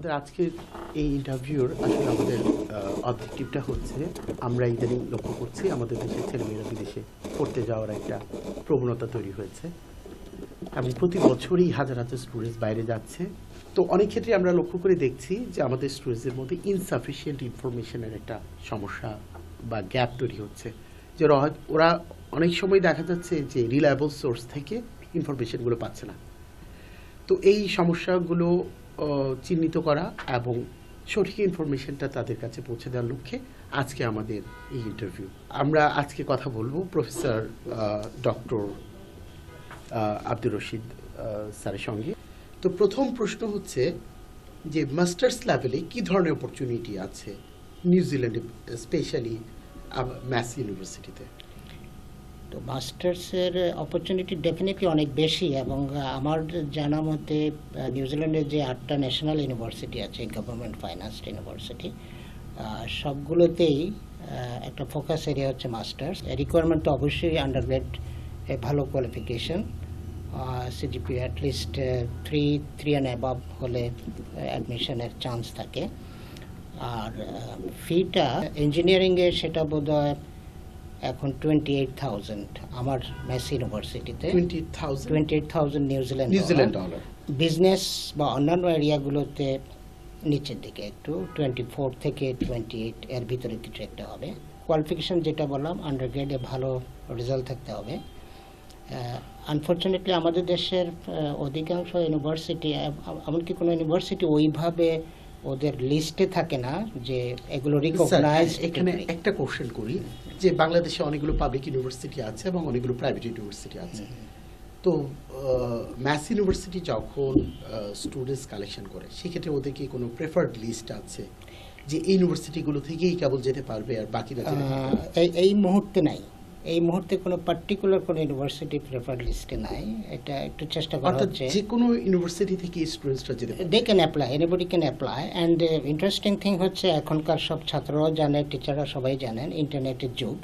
আমাদের আজকের এই ইন্টারভিউর আসলে আমাদের অবজেক্টিভটা হচ্ছে আমরা ইদানিং লক্ষ্য করছি আমাদের দেশের ছেলেমেয়েরা বিদেশে পড়তে যাওয়ার একটা প্রবণতা তৈরি হয়েছে এবং প্রতি বছরই হাজার হাজার স্টুডেন্টস বাইরে যাচ্ছে। তো অনেক ক্ষেত্রে আমরা লক্ষ্য করে দেখছি যে আমাদের স্টুডেন্টসদের মধ্যে ইনসাফিসিয়েন্ট ইনফরমেশনের একটা সমস্যা বা গ্যাপ তৈরি হচ্ছে, যে ওরা অনেক সময় দেখা যাচ্ছে যে রিলায়েবল সোর্স থেকে ইনফরমেশনগুলো পাচ্ছে না। তো এই সমস্যাগুলো চিহ্নিত করা এবং সঠিক ইনফরমেশনটা তাদের কাছে পৌঁছে দেওয়ার লক্ষ্যে আজকে আমাদের এই ইন্টারভিউ। আমরা আজকে কথা বলবো প্রফেসর ডক্টর আব্দুর রশিদ স্যারের সঙ্গে। তো প্রথম প্রশ্ন হচ্ছে যে মাস্টার্স লেভেলে কী ধরনের অপরচুনিটি আছে নিউজিল্যান্ডে, স্পেশালি ম্যাস ইউনিভার্সিটিতে? তো মাস্টার্সের অপরচুনিটি ডেফিনেটলি অনেক বেশি, এবং আমার জানা মতে নিউজিল্যান্ডের যে 8টা ন্যাশনাল ইউনিভার্সিটি আছে, গভর্নমেন্ট ফাইন্যান্সড ইউনিভার্সিটি, সবগুলোতেই একটা ফোকাস এরিয়া হচ্ছে মাস্টার্স। রিকোয়ারমেন্ট তো অবশ্যই আন্ডারগ্রেড ভালো qualification, CGPA at least 3 and above হলে অ্যাডমিশনের চান্স থাকে। আর ফিটা ইঞ্জিনিয়ারিংয়ে সেটা বোধহয় এখন 28,000 আমার ম্যাস ইউনিভার্সিটিতে, 28,000 নিউজিল্যান্ড ডলার। বিজনেস বা অন্যান্য এরিয়াগুলোতে নিচের দিকে একটু 24 থেকে 28 এর ভিতরে কিছু একটা হবে। কোয়ালিফিকেশন যেটা বললাম, আন্ডারগ্রেডে ভালো রেজাল্ট থাকতে হবে। আনফর্চুনেটলি আমাদের দেশের অধিকাংশ ইউনিভার্সিটি, এমনকি কোনো ইউনিভার্সিটি ওইভাবে ওদের লিস্টে থাকে না যে এগুলো রিকগনাইজ। এখানে একটা কোশ্চেন করি যে বাংলাদেশে অনেকগুলো পাবলিক ইউনিভার্সিটি আছে এবং অনেকগুলো প্রাইভেট ইউনিভার্সিটি আছে। তো ম্যাস ইউনিভার্সিটি যখন স্টুডেন্টস কালেকশন করে সেক্ষেত্রে ওদের কি কোনো প্রেফার্ড লিস্ট আছে যে এই ইউনিভার্সিটিগুলো থেকেই কেবল যেতে পারবে আর বাকিরা এই মুহূর্তে নাই? এই মুহূর্তে কোনো পার্টিকুলার কোনো ইউনিভার্সিটি প্রেফার্ড লিস্টে নাই। এটা একটু চেষ্টা করা হচ্ছে যে কোনো ইউনিভার্সিটি থেকে স্টুডেন্টসরা যেতে পারে, they can apply, anybody can apply. And interesting thing হচ্ছে এখনকার সব ছাত্ররাও জানে, টিচাররা সবাই জানেন, ইন্টারনেটের যুগ।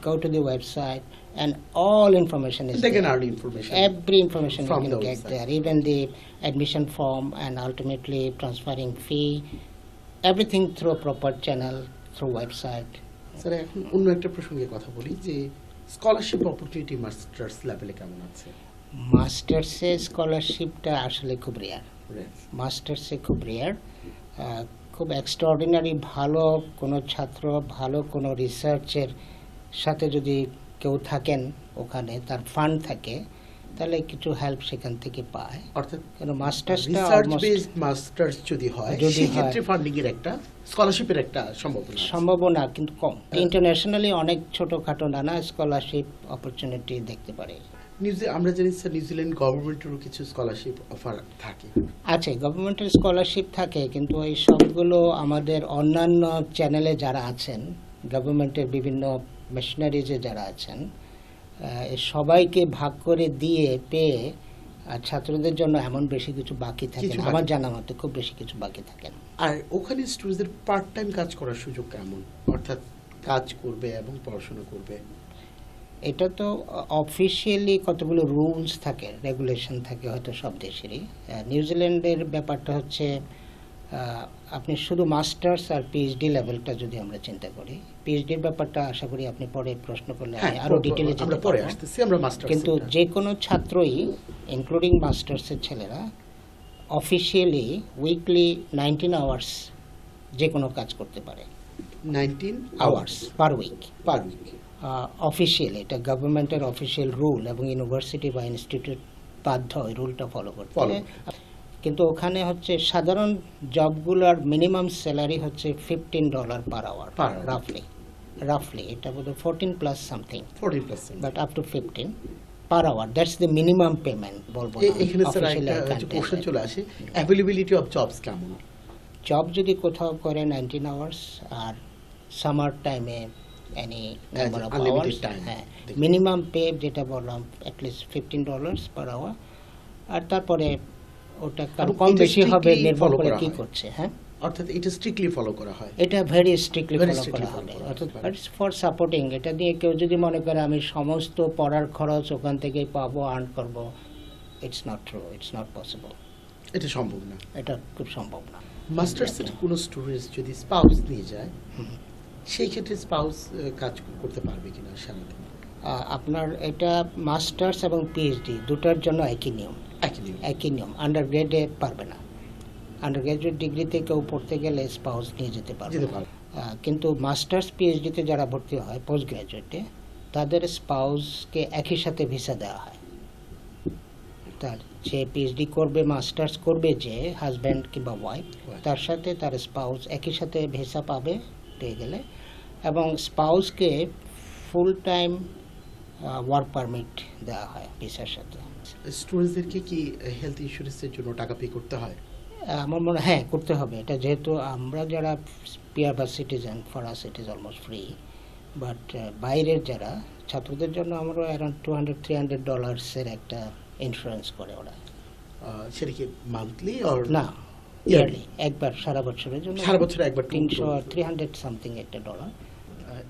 Go to the website and all information is they there. Can earn information. Every information from you can get website. there, even the admission form and ultimately transferring fee, everything through a proper channel, through website. Sir, এখন অন্য একটা প্রসঙ্গে কথা বলি যে scholarship opportunity masters লেভেলে কেমন আছে? মাস্টার্সে স্কলারশিপটা আসলে খুব রেয়ার। মাস্টার্সে খুব রেয়ার। খুব এক্সট্রাঅর্ডিনারি ভালো কোনো ছাত্র, ভালো কোনো রিসার্চের সাথে যদি কেউ থাকেন ওখানে, তার ফান্ড থাকে, তাহলে কিছু হেল্প সেখান থেকে পায়। অর্থাৎ কেন মাস্টার্সটা রিসার্চ বেসড মাস্টার্স যদি হয় সেক্ষেত্রে ফান্ডিং এর একটা, স্কলারশিপের একটা সম্ভাবনা কিন্তু কম। ইন্টারন্যাশনালি অনেক ছোটখাটো নানা স্কলারশিপ অপরচুনিটি দেখতে পারে। আমরা জানি স্যার নিউজিল্যান্ড গভর্নমেন্টেরও কিছু স্কলারশিপ অফার থাকে। আচ্ছা, গভর্নমেন্টের স্কলারশিপ থাকে, কিন্তু এই সবগুলো আমাদের অন্যান্য চ্যানেলে যারা আছেন, গভর্নমেন্টের বিভিন্ন মেশিনারিজে যারা আছেন, সবাইকে ভাগ করে দিয়ে পেয়ে ছাত্রদের জন্য এমন বেশি কিছু বাকি থাকে না, আমার জানা মতে খুব বেশি কিছু বাকি থাকে না। আর ওখানে স্টুডেন্টদের পার্ট টাইম কাজ করার সুযোগ কেমন? অর্থাৎ কাজ করবে এবং পড়াশোনা করবে, এটা তো অফিসিয়ালি কতগুলো রুলস থাকে, রেগুলেশন থাকে হয়তো সব দেশেরই। নিউজিল্যান্ডের ব্যাপারটা হচ্ছে আপনি শুধু মাস্টার্স আর পিএইচডি লেভেলটা যদি আমরা চিন্তা করি, পিএইচডির ব্যাপারটা আশা করি আপনি পরে প্রশ্ন করলে আরো ডিটেইলে আমরা পরে আসতেছি। আমরা মাস্টার্স, কিন্তু যে কোনো ছাত্রই ইনক্লুডিং মাস্টার্সের ছেলেরা অফিসিয়ালি উইকলি 19 আওয়ার্স যে কোনো কাজ করতে পারে। 19 আওয়ার্স পার উইক। অফিসিয়ালি এটা গভর্নমেন্টের অফিসিয়াল রুল, এবং ইউনিভার্সিটি বা ইনস্টিটিউট বাধ্য ওই রুলটা ফলো করতে। কিন্তু ওখানে হচ্ছে সাধারণ জবগুলোর মিনিমাম স্যালারি হচ্ছে $15 পার আওয়ার, রাফলি এটা বোধহয় 14 plus something, 14%, but up to 15 per hour, that's the minimum payment বলবো। এখানে স্যার একটা কোশ্চেন চলে আসে, অ্যাভেলেবিলিটি অফ জবস কেমন? জব যদি কোথাও করে 19 আওয়ার্স, আর সামার টাইমে এনি নাম্বার অফ আওয়ার্স, হ্যাঁ, মিনিমাম পে যেটা বললাম অ্যাটলিস্ট $15 পার আওয়ার। আর তারপরে ওটা কম বেশি হবে নির্ভর করে কি করছে। হ্যাঁ, অর্থাৎ এটা স্ট্রিক্টলি ফলো করা হয়, এটা ভেরি স্ট্রিক্টলি ফলো করা হবে। অর্থাৎ ফর সাপোর্টিং, এটা দিয়ে কেউ যদি মনে করে আমি সমস্ত পড়ার খরচ ওখান থেকেই পাবো, আর্ন করবো, it's not true, it's not possible. এটা সম্ভব না, এটা খুব সম্ভব না। মাস্টার্সের কোনো স্টুডেন্টস যদি স্পাউস নিয়ে যায় সেই ক্ষেত্রে স্পাউস কাজ করতে পারবে কিনা সারাদিন? আপনার এটা মাস্টার্স এবং পিএইচডি দুটার জন্য একই নিয়ম। একই নিয়ম। আন্ডার গ্রেডে পারবে না। আন্ডার গ্রাজুয়েট ডিগ্রিতে কেউ পড়তে গেলে স্পাউস নিয়ে যেতে পারবে। কিন্তু মাস্টার্স পিএইচডিতে যারা ভর্তি হয় পোস্ট গ্রাজুয়েটে তাদের স্পাউসকে একই সাথে ভিসা দেওয়া হয়। তার যে পিএইচডি করবে মাস্টার্স করবে যে হাজব্যান্ড কিংবা ওয়াইফ তার সাথে তার স্পাউস একই সাথে ভিসা পাবে পেয়ে গেলে, এবং স্পাউসকে ফুল টাইম ওয়ার্ক পারমিট দেওয়া হয় ভিসার সাথে। স্টুডেন্টসদেরকে কি হেলথ ইন্স্যুরেন্সের জন্য টাকা পে করতে হয়? আমার মনে হয় করতে হবে। এটা যেহেতু আমরা যারা পিআর বা citizen, for us it is almost free, but বাইরের যারা ছাত্রদের জন্য আমরা অ্যারাউন্ড $200-300 একটা ইন্স্যুরেন্স করে ওরা। সেটা কি মান্থলি অর না, ইয়ারলি, একবার সারা বছরের জন্য। সারা বছরে একবার 300 সামথিং একটা ডলার।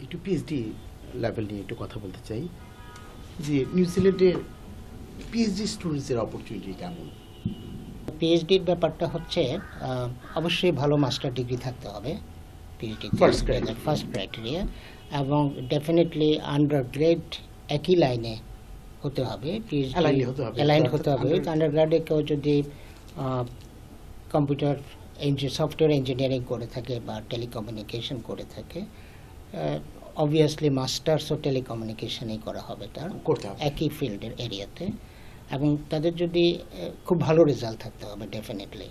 একটু পিএইচডি লেভেল নিয়ে একটু কথা বলতে চাই যে নিউজিল্যান্ডের পিএইচডি স্টুডেন্টসের অপরচুনিটি কেমন? পিএইচডির ব্যাপারটা হচ্ছে অবশ্যই ভালো মাস্টার ডিগ্রি থাকতে হবে পিএইচডি, ফার্স্ট ক্রাইটেরিয়া, এবং ডেফিনেটলি আন্ডার গ্রেড একই লাইনে হতে হবে, পিএইচডি অ্যালাইন হতে হবে। আন্ডার গ্রেডে কেউ যদি কম্পিউটার সফটওয়্যার ইঞ্জিনিয়ারিং করে থাকে বা টেলিকমিউনিকেশন করে থাকে, অবভিয়াসলি মাস্টার্সও টেলিকমিউনিকেশনেই করা হবে তার, একই ফিল্ডের এরিয়াতে। এবং তাদের যদি খুব ভালো রেজাল্ট থাকতে হবে ডেফিনেটলি।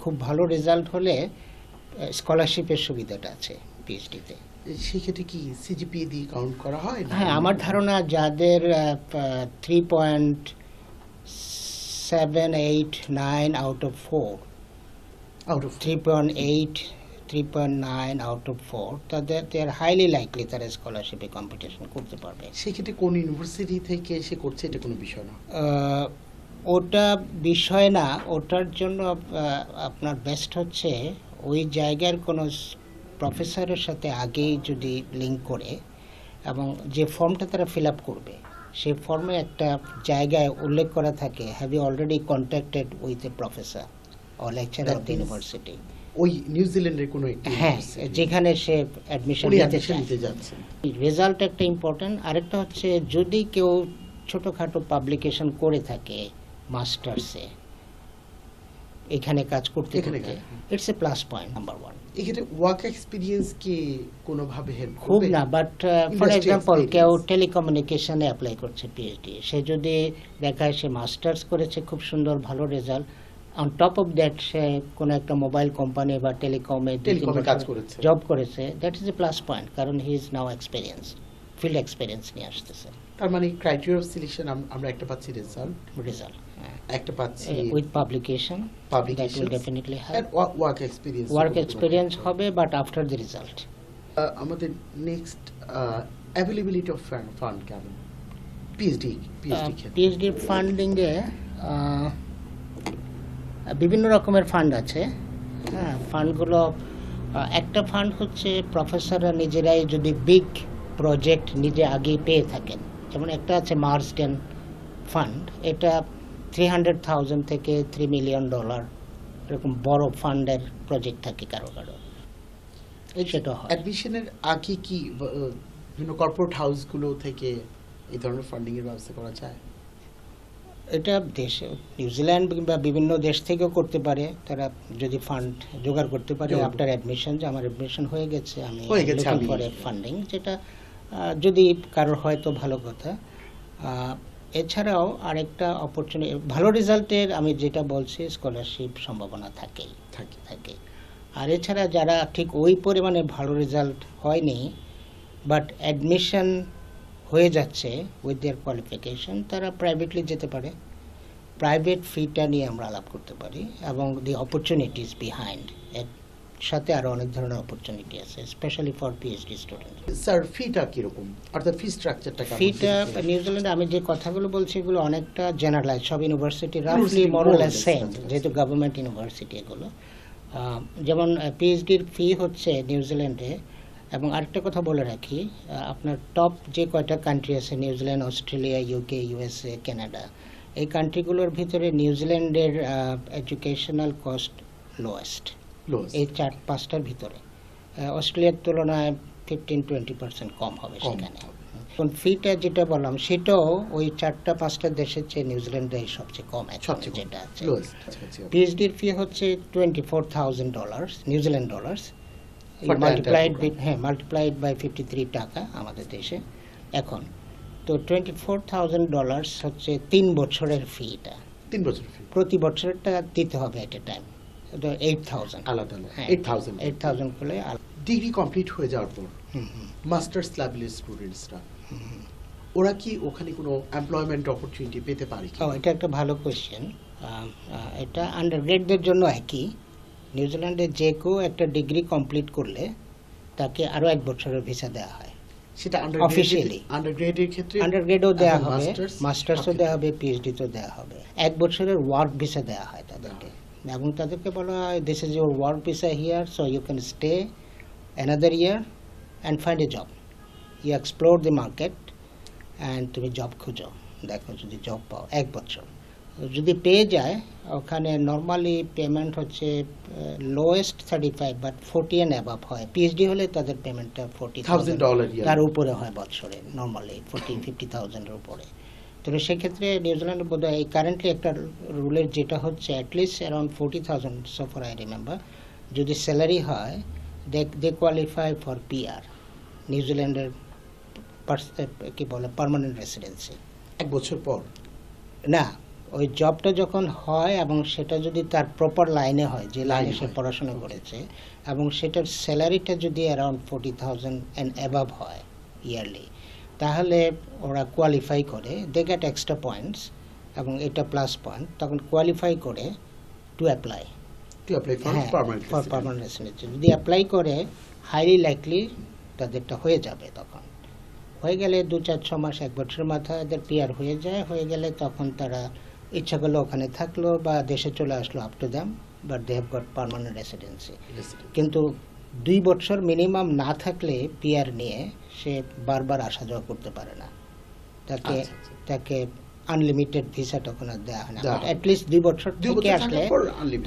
খুব ভালো রেজাল্ট হলে স্কলারশিপের সুবিধাটা আছে পিএইচডিতে। সেক্ষেত্রে কি সিজিপিএ দিয়ে কাউন্ট করা হয়? হ্যাঁ, আমার ধারণা যাদের 3.789 আউট অফ 4, 3.9 আউট অফ 4, তাদের দে আর হাইলি লাইকলি তারা স্কলারশিপে কম্পিটিশন করতে পারবে। সেক্ষেত্রে কোন ইউনিভার্সিটি থেকে সে করছে এটা কোনো বিষয় না? ওটা বিষয় না। ওটার জন্য আপনার বেস্ট হচ্ছে ওই জায়গার কোনো প্রফেসরের সাথে আগেই যদি লিঙ্ক করে, এবং যে ফর্মটা তারা ফিল আপ করবে সেই ফর্মে একটা জায়গায় উল্লেখ করা থাকে, have you already contacted with a professor or lecturer of the university. ওই নিউজিল্যান্ডের কোনো একটি, হ্যাঁ, যেখানে সে অ্যাডমিশন নিতে যাচ্ছে। রেজাল্ট একটা ইম্পর্টেন্ট। আরেকটা হচ্ছে যদি কেউ ছোটোখাটো পাবলিকেশন করে থাকে মাস্টার্সে এখানে কাজ করতে, it's a plus point number 1। এক্ষেত্রে ওয়ার্ক এক্সপিরিয়েন্স কি কোনোভাবে হেল্প করবে? খুব না, বাট ফর এক্সাম্পল কেউ টেলিকমিউনিকেশনে অ্যাপ্লাই করছে পিএইচডি, সে যদি দেখায় সে মাস্টার্স করেছে, খুব সুন্দর ভালো result, on top of that সে কোনো একটা মোবাইল কোম্পানি বা টেলিকমে জব করেছে, that is a plus point, কারণ he is now experience, field experience নিয়ে আসতেছে। তার মানে ক্রাইটেরিয়া অফ সিলেকশন আমরা একটা পাচ্ছি রেজাল্ট, একটা পাচ্ছি with publication, that will definitely have work experience হবে, বাট আফটার দ্য রেজাল্ট। আমাদের নেক্সট অ্যাভেলেবিলিটি অফ ফান্ড কেমন পিএইচডি ফান্ডিংয়ে? বিভিন্ন রকমের ফান্ড আছে। হ্যাঁ, ফান্ডগুলো একটা ফান্ড হচ্ছে প্রফেসররা নিজেরাই যদি বিগ প্রজেক্ট নিজে আগেই পেয়ে থাকেন, যেমন একটা আছে মার্সডেন ফান্ড, এটা 300,000 থেকে $3 মিলিয়ন এরকম বড় ফান্ডের প্রজেক্ট থাকে কারো কারো। সেটা হয় অ্যাডমিশনের আগে কি বিভিন্ন কর্পোরেট হাউসগুলো থেকে এই ধরনের ফান্ডিং এর ব্যবস্থা করা যায়? এটা দেশে নিউজিল্যান্ড কিংবা বিভিন্ন দেশ থেকেও করতে পারে, তারা যদি ফান্ড জোগাড় করতে পারে আফটার অ্যাডমিশন, যে আমার অ্যাডমিশন হয়ে গেছে, আমি লুকিং ফর এ ফান্ডিং, যেটা যদি কারোর হয় তো ভালো কথা। এছাড়াও আরেকটা অপরচুনিটি, ভালো রেজাল্টের আমি যেটা বলছি স্কলারশিপ সম্ভাবনা থাকে। আর এছাড়া যারা ঠিক ওই পরিমাণে ভালো রেজাল্ট হয়নি বাট অ্যাডমিশন হয়ে যাচ্ছে উইথ দেয়ার কোয়ালিফিকেশন, তারা প্রাইভেটলি যেতে পারে। প্রাইভেট ফিটা নিয়ে আমরা আলাপ করতে পারি, এবং দি অপরচুনিটিস বিহাইন্ড এর সাথে আরো অনেক ধরনের অপরচুনিটি আছে, specially for PhD student. Sir, ফিটা কিরকম, অর্থাৎ ফি স্ট্রাকচারটা কেমন? ফিটা নিউজিল্যান্ডে আমি যে কথাগুলো বলছি এগুলো অনেকটা জেনারেলাইজ, সব ইউনিভার্সিটি রাফলি মোর অর লেস সেম, যেহেতু গভর্নমেন্ট ইউনিভার্সিটি এগুলো। যেমন পিএইচডির ফি হচ্ছে নিউজিল্যান্ডে, এবং আরেকটা কথা বলে রাখি, আপনার টপ যে কয়টা কান্ট্রি আছে, New Zealand, Australia, UK, USA, Canada, এই কান্ট্রিগুলোর ভিতরে নিউজিল্যান্ডের এডুকেশনাল কস্ট লোয়েস্ট। Lowest। এই 4-5টার ভিতরে। অস্ট্রেলিয়ার তুলনায় 15-20% কম হবে কম সেখানে। হবে। এখন ফিটা যেটা বললাম সেটাও ওই 4-5টা দেশের চেয়ে নিউজিল্যান্ডে সবচেয়ে কম এখন সবচেয়ে কম। যেটা আছে। Lowest। পিএইচডির ফি হচ্ছে $24,000 New Zealand dollars, For the entire program। Multiplied by 53 টাকা আমাদের দেশে এখন। তো $24,000 হচ্ছে 3 বছরের ফিটা। 3 বছর ফি প্রতি বছরটা দিতে হবে এট এ টাইম। 8,000 আলাদা আলাদা। হ্যাঁ, 8,000 8,000 করলে ডিগ্রি কমপ্লিট হয়ে যাওয়ার পর মাস্টার্স লেভেলের স্টুডেন্টসরা ওরা কি ওখানে কোনো এমপ্লয়মেন্ট অপরচুনিটি পেতে পারে কি? এটা একটা ভালো কোশ্চেন। এটা আন্ডারগ্রেডদের জন্য একই। নিউজিল্যান্ডে যে কেউ একটা ডিগ্রি কমপ্লিট করলে তাকে আরও 1 বছরের ভিসা দেওয়া হয় সেটা Officially। আন্ডারগ্রেডের ক্ষেত্রে আন্ডারগ্রেডও দেওয়া এবং হবে, masters? মাস্টার্সও Okay। দেওয়া হবে, পিএইচডিতেও দেওয়া হবে। 1 বছরের ওয়ার্ক ভিসা দেওয়া হয় তাদেরকে, এবং তাদেরকে বলা হয় this is your work visa here, so you can stay another year and find a job. You explore the market and তুমি জব খুঁজো, দেখো যদি জব পাও 1 বছর। যদি পেয়ে যায় ওখানে নর্মালি পেমেন্ট হচ্ছে লোয়েস্ট 35 বাট 40 অ্যান্ড অ্যাবাভ হয়। পিএইচডি হলে তাদের পেমেন্টটা $1,000 ইয়ার। তার উপরে হয় বছরে, নর্মালি 40-50,000-এর উপরে। তো সেক্ষেত্রে নিউজিল্যান্ডে বোধ হয় কারেন্টলি একটা রুলের যেটা হচ্ছে at least around 40,000 so far I remember যদি স্যালারি হয় দে কোয়ালিফাই ফর পিআর, নিউজিল্যান্ডের কি বলে পার্মানেন্ট রেসিডেন্সি। 1 বছর পর না, ওই জবটা যখন হয় এবং সেটা যদি তার প্রপার লাইনে হয়, যে লাইনে সে হয়। পড়াশোনা করেছে, এবং সেটার স্যালারিটা যদি অ্যারাউন্ড 40,000 অ্যান্ড অ্যাবাভ হয় ইয়ারলি, তাহলে ওরা কোয়ালিফাই করে, দে গেট এক্সট্রা পয়েন্টস এবং এটা প্লাস পয়েন্ট, তখন কোয়ালিফাই করে to apply for permanent residency. যদি অ্যাপ্লাই করে হাইলি লাইকলি তাদেরটা হয়ে যাবে। তখন হয়ে গেলে 2-4-6 মাস 1 বছরের মাথায় এদের পিআর হয়ে যায়। হয়ে গেলে তখন তারা ইচ্ছা করলে ওখানে থাকলো বা দেশে চলে আসলো, up to them, but they have got permanent residency. কিন্তু 2 বছর মিনিমাম না থাকলে পিআর নিয়ে সে বারবার আসা যাওয়া করতে পারে না। তাকে আনলিমিটেড ভিসা তখন আর দেওয়া হয় না। অ্যাটলিস্ট 2 বছর থেকে আসলে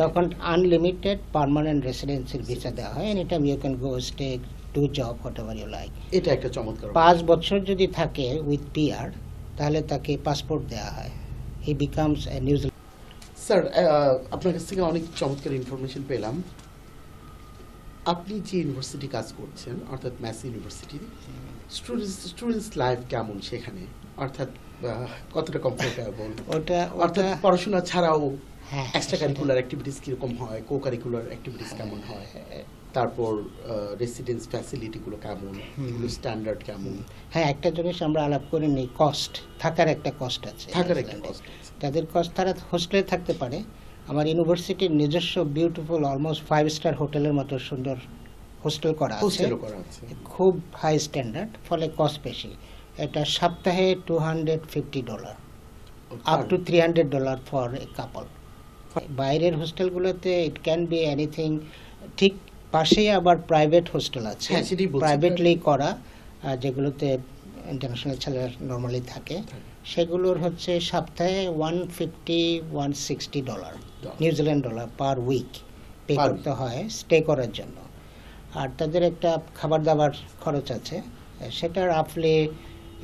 তখন আনলিমিটেড পার্মানেন্ট রেসিডেন্সির ভিসা দেওয়া হয়। Any time you can go stay do job whatever you like. এটা একটা চমৎকার। 5 বছর যদি থাকে উইথ পিআর তাহলে তাকে পাসপোর্ট দেওয়া হয়। হি বিকামস এ নিউজিল্যান্ড। স্যার, আপনার কাছ থেকে অনেক চমৎকার ইনফরমেশন পেলাম। আপনি যে ইউনিভার্সিটি কাজ করছেন অর্থাৎ ম্যাসি ইউনিভার্সিটি, স্টুডেন্টস লাইফ কেমন সেখানে, অর্থাৎ কতটা কমফোর্টেবল, অর্থাৎ পড়াশোনা ছাড়াও এক্সট্রা কারিকুলার অ্যাক্টিভিটিস কিরকম হয়, কো কারিকুলার অ্যাক্টিভিটিস কেমন হয়, তারপর রেসিডেন্স ফ্যাসিলিটিগুলো কেমন, এগুলো স্ট্যান্ডার্ড কেমন? হ্যাঁ, একটা জিনিস আমরা আলাপ করে নিই, কস্ট, থাকার একটা কস্ট আছে। তাদের কস্ট, তারা হোস্টেলে থাকতে পারে। আমার ইউনিভার্সিটির নিজস্ব বিউটিফুল অলমোস্ট 5 স্টার হোটেলের মতো সুন্দর হোস্টেল করা আছে, খুব হাই স্ট্যান্ডার্ড, ফলে কস্ট বেশি। এটা সপ্তাহে $250 আপ টু $300 ফর এ কাপল। বাইরের হোস্টেলগুলোতে ইট ক্যান বি এনিথিং। ঠিক পাশেই আবার প্রাইভেট হোস্টেল আছে, প্রাইভেটলি করা, যেগুলোতে ইন্টারন্যাশনাল ছেলেরা নর্মালি থাকে। সেগুলোর হচ্ছে সপ্তাহে $150-160 New Zealand dollar per week pay করতে হয় স্টে করার জন্য। আর তাদের একটা খাবার দাবার খরচ আছে, সেটা রাফলি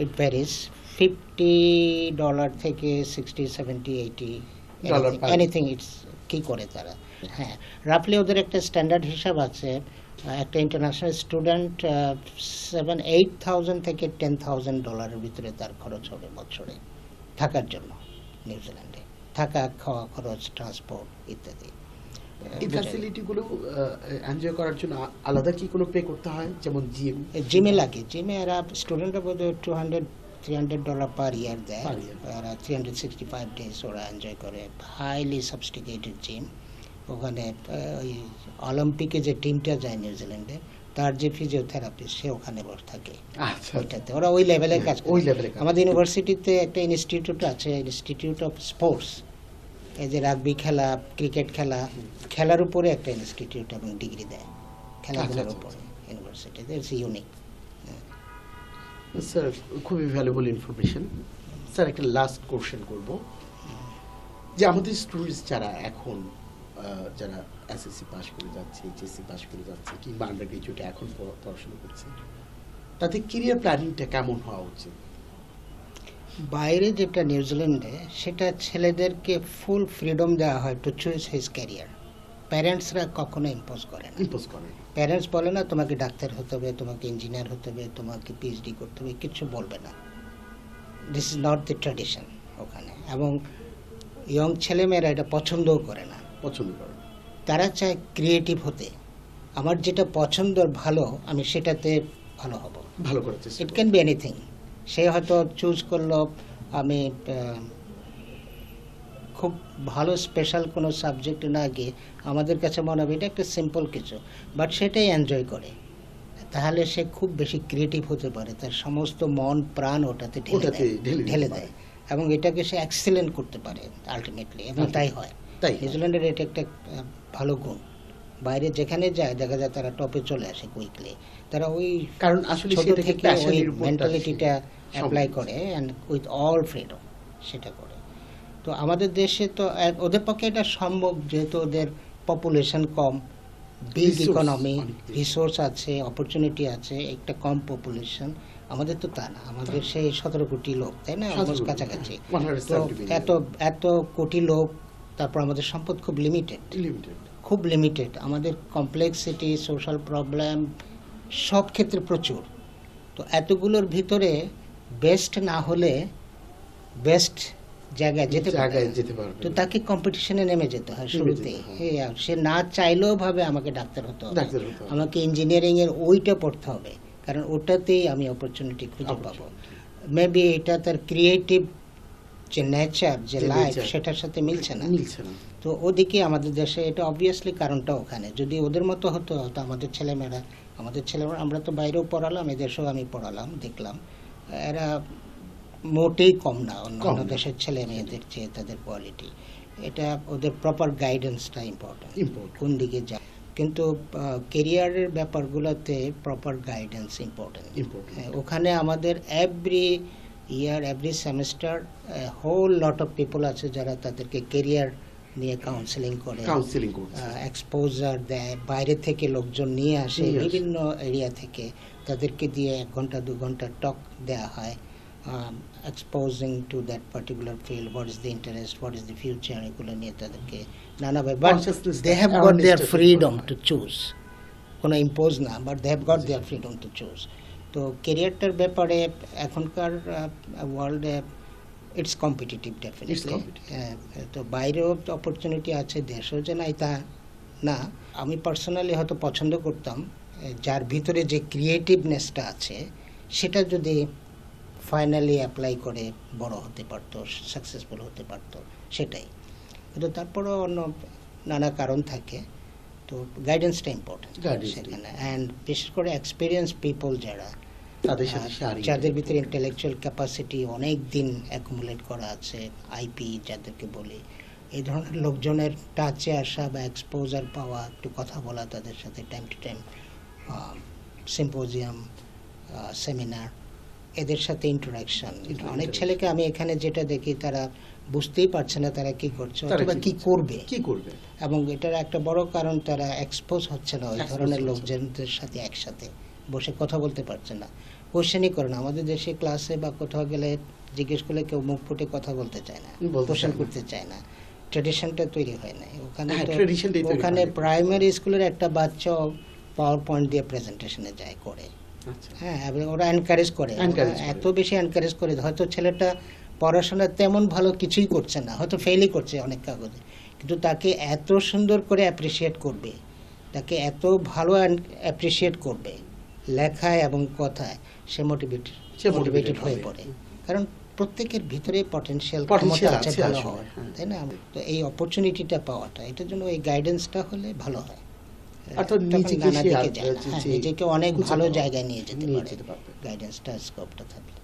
ইট ভ্যারিজ $50 থেকে $60, $70, $80 এনিথিং ইটস কি করে তারা। হ্যাঁ, রাফলি ওদের একটা স্ট্যান্ডার্ড হিসাব আছে। একটা ইন্টারন্যাশনাল স্টুডেন্ট $7,000-8,000 থেকে $10,000 ভিতরে তার খরচ হবে বছরে থাকার জন্য নিউজিল্যান্ডে, থাকা, খাওয়া খরচ, ট্রান্সপোর্ট ইত্যাদি। এই ফ্যাসিলিটিগুলো এনজয় করার জন্য আলাদা কি কোনো পে করতে হয়, যেমন জিমে লাগে? জিমে এরা স্টুডেন্টরা বোধহয় $200-300 পার ইয়ার দেয়। এরা 365 ডেজ ওরা এনজয় করে। Highly sophisticated gym. ওখানে ওই অলিম্পিকে যে টিমটা যায় নিউজিল্যান্ডে, তার যে ফিজিওথেরাপিস্ট সে ওখানে বসে থাকে, ওইটাতে ওরা ওই লেভেলের কাজ করে। আমাদের ইউনিভার্সিটিতে একটা ইনস্টিটিউট আছে, ইনস্টিটিউট অফ স্পোর্টস, এই যে রাগবি খেলা, ক্রিকেট খেলা, খেলার উপরে একটা ইনস্টিটিউট এবং ডিগ্রি দেয় খেলাধুলার উপরে ইউনিভার্সিটিতে। It's unique. স্যার, খুবই ভ্যালুয়েবল ইনফরমেশন। স্যার, একটা লাস্ট কোশ্চেন করব, যে আমাদের স্টুডেন্টস যারা এখন যারা এসএসসি পাস করে যাচ্ছে, এইচএসসি পাস করে যাচ্ছে, কিংবা আন্ডার গ্রাজুয়েটে এখন পড়াশোনা করছে, তাদের ক্যারিয়ার প্ল্যানিংটা কেমন হওয়া উচিত? বাইরে যেটা নিউজিল্যান্ডে, সেটা ছেলেদেরকে ফুল ফ্রিডম দেওয়া হয় টু চুজ হিজ ক্যারিয়ার। প্যারেন্টসরা কখনো ইম্পোজ করে না। ইম্পোজ করে প্যারেন্টস বলে না তোমাকে ডাক্তার হতে হবে, তোমাকে ইঞ্জিনিয়ার হতে হবে, তোমাকে পিএইচডি করতে হবে, কিছু বলবে না। This is not the tradition ওখানে। এবং ইয়ং ছেলেমেয়েরা এটা পছন্দও করে না। পছন্দ করে। তারা চায় ক্রিয়েটিভ হতে। আমার যেটা পছন্দ ভালো, আমি সেটাতে ভালো হব। ভালো করার চেষ্টা ইট ক্যান বি এনিথিং। সে হয়তো চুজ করলো আমি খুব ভালো স্পেশাল কোনো সাবজেক্ট না গিয়ে, আমাদের কাছে মনে হবে এটা একটা সিম্পল কিছু, বাট সেটাই এনজয় করে, তাহলে সে খুব বেশি ক্রিয়েটিভ হতে পারে। তার সমস্ত মন প্রাণ ওটাতে ঢেলে দেয় এবং এটাকে সে এক্সেলেন্ট করতে পারে আলটিমেটলি, এবং তাই হয়। তাই নিউজিল্যান্ডের এটা একটা ভালো গুণ। বাইরে যেখানে যায় দেখা যায় তারা টপে চলে আসে কুইকলি। তারা ওই কারণ আসলে ছোট সেটাকে থেকে ওই প্যাশনের উপর মেন্টালিটিটা অ্যাপ্লাই করে অ্যান্ড উইথ অল ফ্রিডম সেটা করে। তো আমাদের দেশে তো ওদের পক্ষে এটা সম্ভব, যেহেতু ওদের পপুলেশন কম, বিগ Resource ইকোনমি, অনেক বেশি। রিসোর্স আছে, অপরচুনিটি আছে, একটা কম পপুলেশন। আমাদের তো তা না, আমাদের সেই 17 কোটি লোক, তাই না, অলমোস্ট কাছাকাছি। তো এত কোটি লোক, তারপর আমাদের সম্পদ খুব লিমিটেড, খুব লিমিটেড। আমাদের কমপ্লেক্সিটি, সোশ্যাল প্রবলেম সব ক্ষেত্রে প্রচুর। তো এতগুলোর ভিতরে বেস্ট না হলে বেস্ট জায়গায় যেতে পারবে না। তো তাকে কম্পিটিশনে নেমে যেতে হয় শুরুতেই। সে না চাইলেও ভাবে আমাকে ডাক্তার হতে হবে, আমাকে ইঞ্জিনিয়ারিং এর ওইটা পড়তে হবে, কারণ ওটাতেই আমি অপরচুনিটি খুঁজে পাবো। মেবি এটা তার ক্রিয়েটিভ যে নেচার, যে লাইফ, সেটার সাথে মিলছে না। তো ওদিকে আমাদের দেশে এটা অবভিয়াসলি কারণটা ওখানে। যদি ওদের মতো হতো, হয়তো আমাদের ছেলেমেয়েরা, আমরা তো বাইরেও পড়ালাম, এদেশেও আমি পড়ালাম, দেখলাম এরা মোটেই কম না অন্যান্য দেশের ছেলে মেয়েদের চেয়ে, তাদের কোয়ালিটি। এটা ওদের প্রপার গাইডেন্সটা ইম্পর্টেন্ট, কোন দিকে যায়। কিন্তু কেরিয়ারের ব্যাপারগুলোতে প্রপার গাইডেন্স ইম্পর্টেন্ট। ওখানে আমাদের every year, every semester whole lot of people আছে যারা তাদেরকে কেরিয়ার নিয়ে কাউন্সেলিং করে, এক্সপোজার দেয়, বাইরে থেকে লোকজন নিয়ে আসে বিভিন্ন এরিয়া থেকে, তাদেরকে দিয়ে 1 ঘন্টা 2 ঘন্টা টক দেওয়া হয়, exposing to that particular field, what is the interest, what is the future, এগুলো নিয়ে তাদেরকে নানাভাবে, but they have got their freedom to choose. কোনো ইম্পোজ না, but they have got their freedom to choose. তো কেরিয়ারটার ব্যাপারে এখনকার ওয়ার্ল্ডে ইটস কম্পিটিটিভ ডেফিনেটলি। তো বাইরেও অপরচুনিটি আছে, দেশেও যে নাই তা না। আমি পার্সোনালি হয়তো পছন্দ করতাম যার ভিতরে যে ক্রিয়েটিভনেসটা আছে সেটা যদি ফাইনালি অ্যাপ্লাই করে বড় হতে পারতো, সাকসেসফুল হতে পারতো, সেটাই। কিন্তু তারপরেও অন্য নানা কারণ থাকে। তো গাইডেন্সটা ইম্পর্টেন্ট সেখানে। অ্যান্ড বিশেষ করে এক্সপিরিয়েন্স পিপল যাদের ভিতরে ইন্টেলেকচুয়াল ক্যাপাসিটি অনেক দিন অ্যাকুমুলেট করা আছে, আইপি যাদেরকে বলি, এই ধরনের লোকজনের টাচে আসা বা এক্সপোজার পাওয়া, একটু কথা বলা তাদের সাথে time to time, symposium, seminar, এদের সাথে ইন্টারাকশন। অনেক ছেলেকে আমি এখানে যেটা দেখি, তারা বুঝতেই পারছে না তারা কি করছে অথবা কি করবে, এবং এটার একটা বড় কারণ তারা এক্সপোজ হচ্ছে না ওই ধরনের লোকজনদের সাথে একসাথে বসে কথা বলতে পারছে না, কোশ্চেনই করে না। আমাদের দেশে ক্লাসে বা কোথাও গেলে জিজ্ঞেস করলে কেউ মুখ ফুটে কথা বলতে চায় না, কোশ্চেন করতে চায় না। ট্রেডিশনটা তৈরি হয় না ওখানে। ওখানে প্রাইমারি স্কুলের একটা বাচ্চা পাওয়ার পয়েন্ট দিয়ে প্রেজেন্টেশনে যায় করে, হ্যাঁ, এবং ওরা এনকারেজ করে, এত বেশি এনকারেজ করে। হয়তো ছেলেটা পড়াশোনা তেমন ভালো কিছুই করছে না, হয়তো ফেলই করছে অনেক কাগজে, কিন্তু তাকে এত সুন্দর করে অ্যাপ্রিসিয়েট করবে, তাকে এত ভালো অ্যাপ্রিসিয়েট করবে লেখায় এবং কথায়, সে মোটিভেটেড হয়ে পড়ে। কারণ প্রত্যেকের ভিতরে পটেনশিয়াল আছে ভালো হয়, তাই না? তো এই অপরচুনিটিটা পাওয়াটা, এটার জন্য এই গাইডেন্সটা হলে ভালো হয়। নিজেকে অনেক ভালো জায়গায় নিয়ে যেতে পারে গাইডেন্সটা, স্কোপটা থাকলে।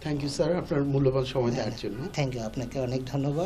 থ্যাংক ইউ স্যার, আপনার মূল্যবান সময় দেওয়ার জন্য। থ্যাংক ইউ, আপনাকে অনেক ধন্যবাদ।